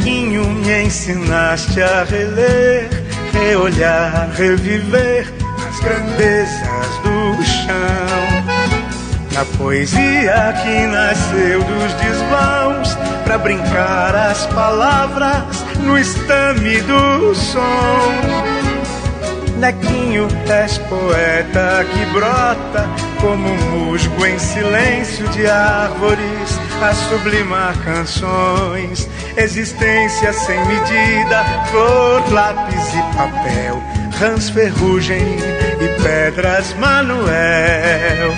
Nequinho, me ensinaste a reler, reolhar, reviver as grandezas do chão. Na poesia que nasceu dos desvãos, pra brincar as palavras no estame do som. Nequinho, és poeta que brota como um musgo em silêncio de árvores a sublimar canções. Existência sem medida, flor, lápis e papel, rãs, ferrugem e pedras, Manuel.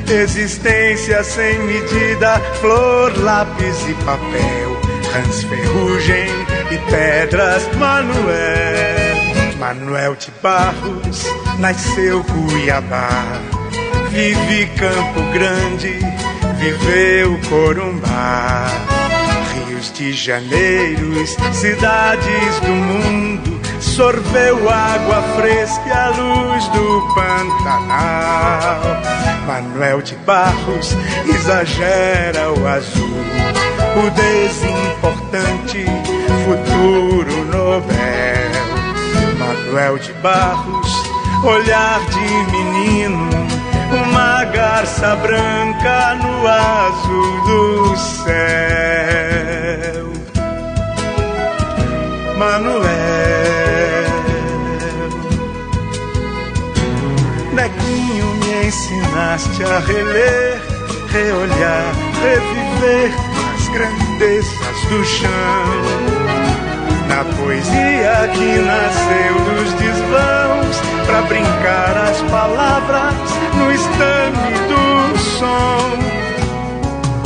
Existência sem medida, flor, lápis e papel, rãs, ferrugem e pedras, Manuel. Manuel de Barros nasceu Cuiabá, vive Campo Grande, viveu Corumbá. Rios de Janeiros, cidades do mundo, sorveu água fresca e a luz do Pantanal. Manuel de Barros exagera o azul, o desimportante futuro Nobel. Manuel de Barros, olhar de menino, uma garça branca no azul do céu. Manuel, Nequinho, me ensinaste a reler, reolhar, reviver as grandezas do chão. Na poesia que nasceu dos desvãos, pra brincar as palavras no estame do som.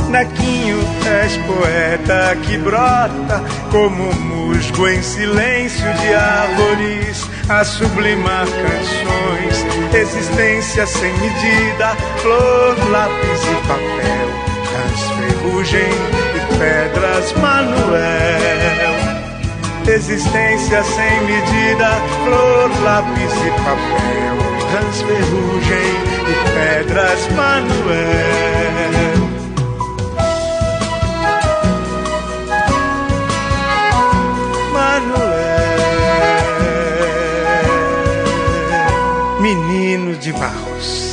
Nequinho, és poeta que brota como um musgo em silêncio de árvores a sublimar canções. Existência sem medida, flor, lápis e papel, rãs, ferrugem e pedras, Manuel. Existência sem medida, flor, lápis e papel, rãs, ferrugem e pedras, Manuel. Manuel, menino de Barros.